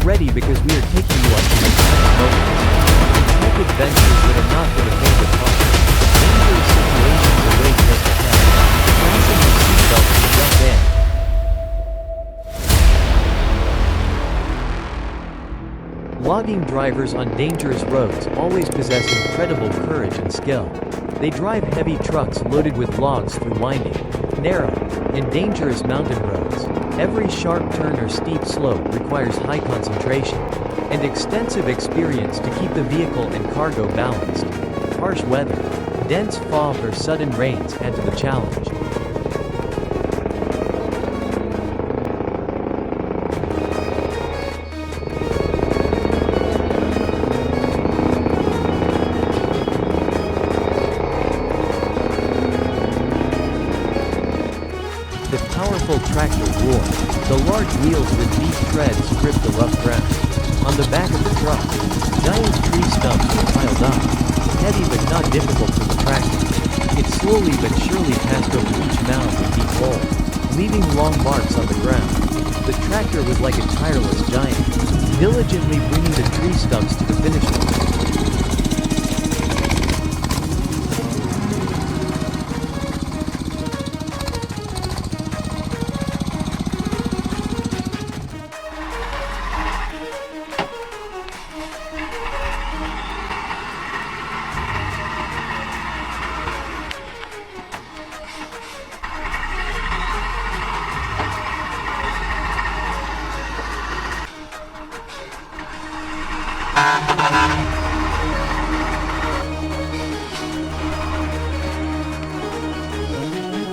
ready because we are taking you on to moments. Tech adventures that are not for the faint of heart. Dangerous situations await just ahead. Fasten your seatbelt and jump in. Logging drivers on dangerous roads always possess incredible courage and skill. They drive heavy trucks loaded with logs through winding, narrow, and dangerous mountain roads. Every sharp turn or steep slope requires high concentration and extensive experience to keep the vehicle and cargo balanced. Harsh weather, dense fog or sudden rains add to the challenge. The powerful tractor roars. The large wheels with deep treads grip the rough ground. On the back of the truck, giant tree stumps are piled up. Heavy but not difficult for the tractor. It slowly but surely passed over each mound and deep hole, leaving long marks on the ground. The tractor was like a tireless giant, diligently bringing the tree stumps to the finish line.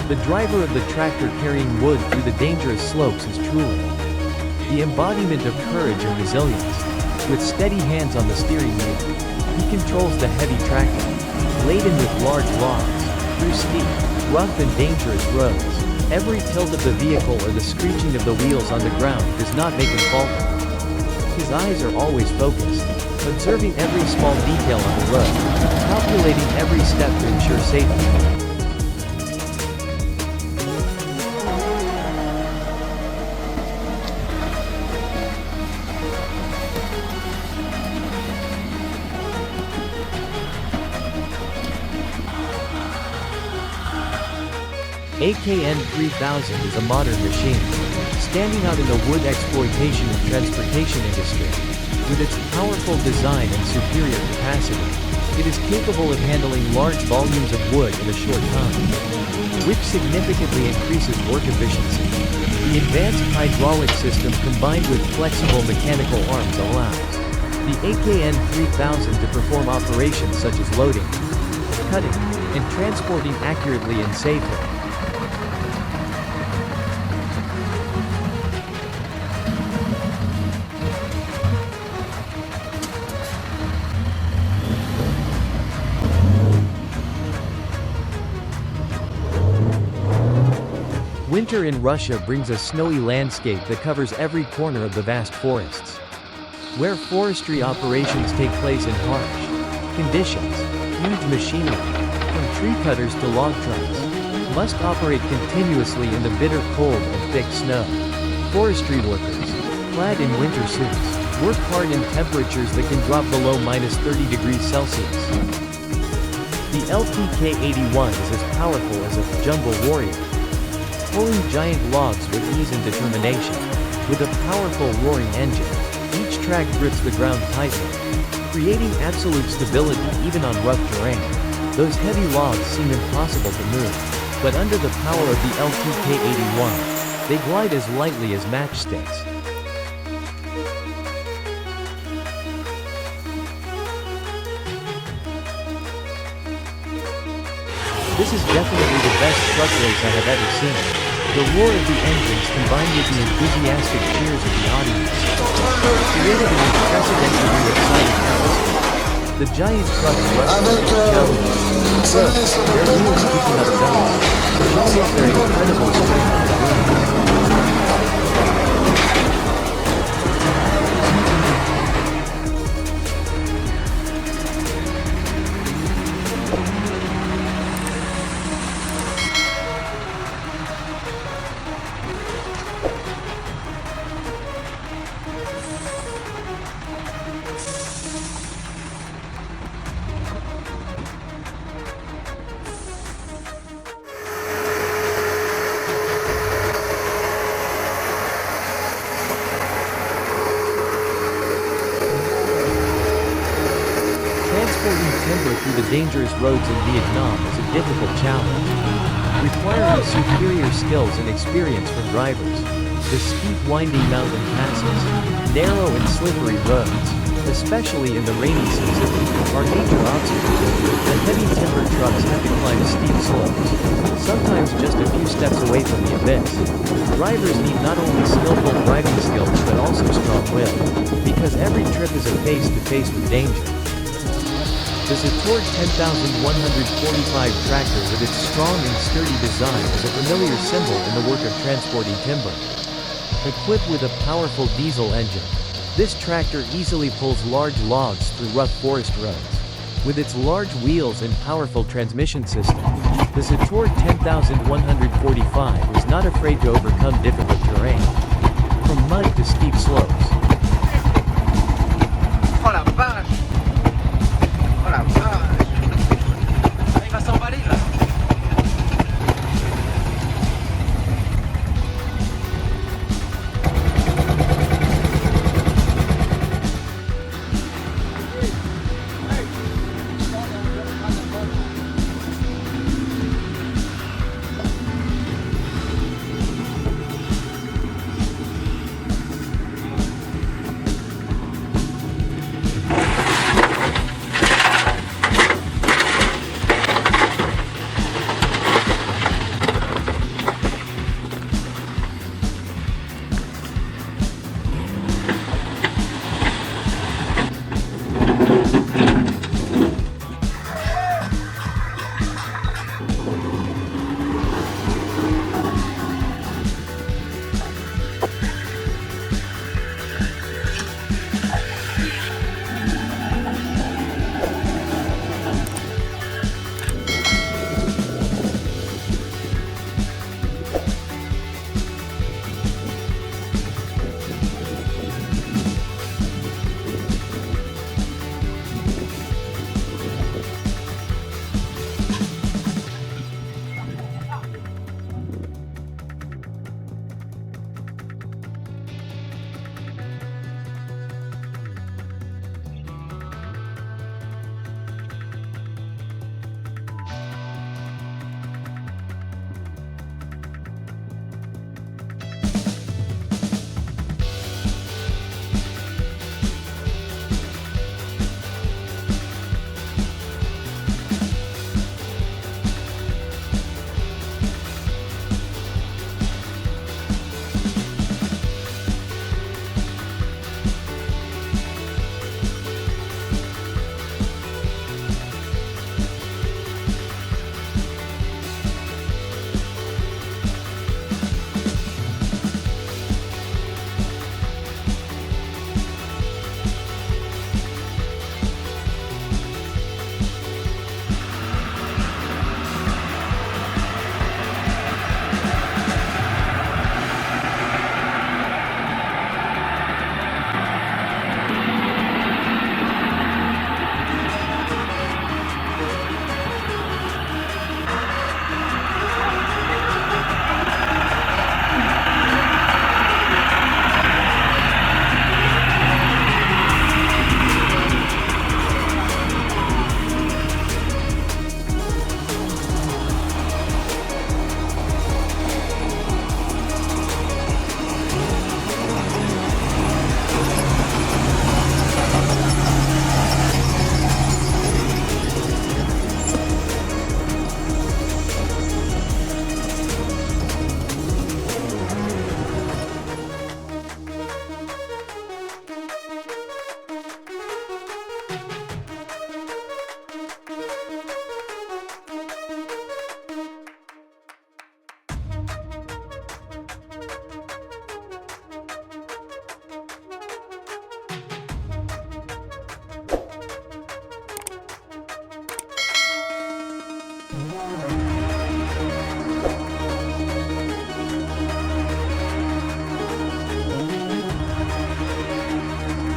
The driver of the tractor carrying wood through the dangerous slopes is truly the embodiment of courage and resilience. With steady hands on the steering wheel, he controls the heavy tractor, laden with large logs, through steep, rough and dangerous roads. Every tilt of the vehicle or the screeching of the wheels on the ground does not make him falter. His eyes are always focused, observing every small detail on the road, calculating every step to ensure safety. AKN 3000 is a modern machine, standing out in the wood exploitation and transportation industry. With its powerful design and superior capacity, it is capable of handling large volumes of wood in a short time, which significantly increases work efficiency. The advanced hydraulic system combined with flexible mechanical arms allows the AKN 3000 to perform operations such as loading, cutting, and transporting accurately and safely. Winter in Russia brings a snowy landscape that covers every corner of the vast forests. Where forestry operations take place in harsh conditions, huge machinery, from tree cutters to log trucks, must operate continuously in the bitter cold and thick snow. Forestry workers, clad in winter suits, work hard in temperatures that can drop below -30 degrees Celsius. The LTK-81 is as powerful as a jungle warrior, pulling giant logs with ease and determination. With a powerful roaring engine, each track grips the ground tightly, creating absolute stability even on rough terrain. Those heavy logs seem impossible to move, but under the power of the LTK-81, they glide as lightly as matchsticks. This is definitely the best truck race I have ever seen. The roar of the engines combined with the enthusiastic cheers of the audience created an unprecedentedly exciting atmosphere. The giant trucks rushed with challenge. Look, their wheels keeping up dust, showing off their incredible strength on the ground. maneuver through the dangerous roads in Vietnam is a difficult challenge, requiring superior skills and experience from drivers. The steep winding mountain passes, narrow and slippery roads, especially in the rainy season, are major obstacles. The heavy timber trucks have to climb steep slopes, sometimes just a few steps away from the abyss. Drivers need not only skillful driving skills but also strong will, because every trip is a face-to-face with danger. The Zator 10,145 tractor with its strong and sturdy design is a familiar symbol in the work of transporting timber. Equipped with a powerful diesel engine, this tractor easily pulls large logs through rough forest roads. With its large wheels and powerful transmission system, the Zator 10,145 is not afraid to overcome difficult terrain, from mud to steep slopes. Oh la vache! Oh la vache! Il va s'emballer là!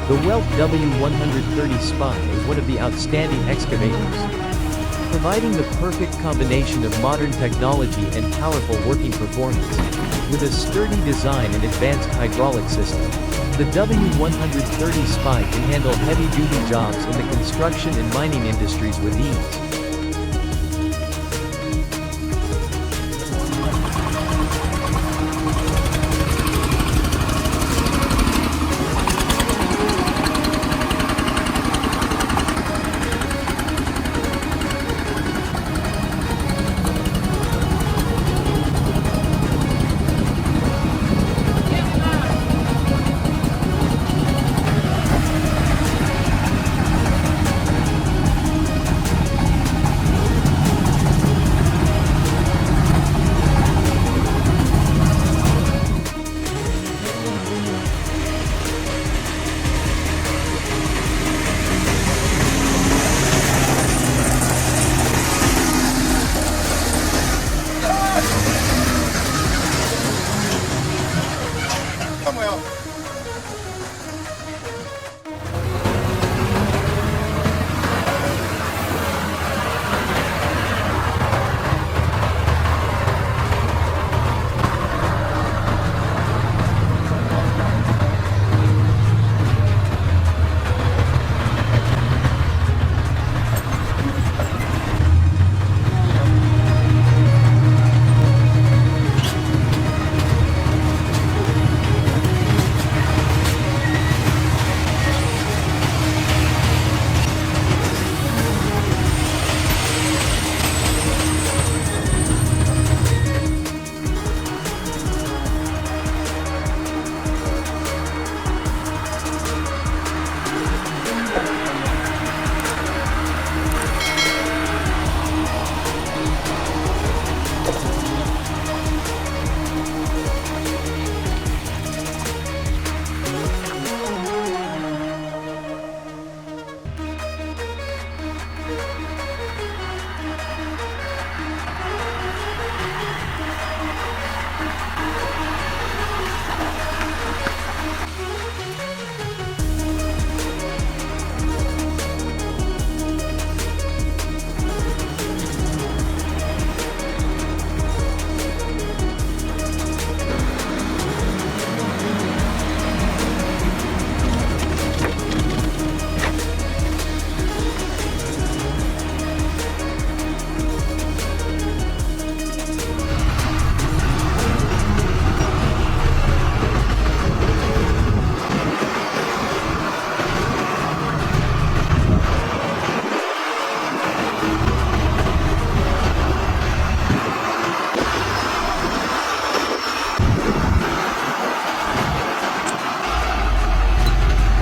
The Welk W130 Spy is one of the outstanding excavators, providing the perfect combination of modern technology and powerful working performance, with a sturdy design and advanced hydraulic system. The W130 Spy can handle heavy-duty jobs in the construction and mining industries with ease.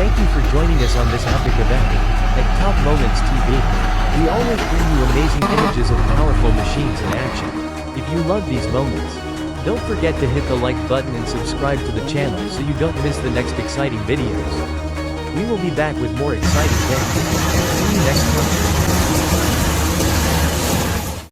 Thank you for joining us on this epic event. At Top Moments TV, we always bring you amazing images of powerful machines in action. If you love these moments, don't forget to hit the like button and subscribe to the channel so you don't miss the next exciting videos. We will be back with more exciting things. See you next time.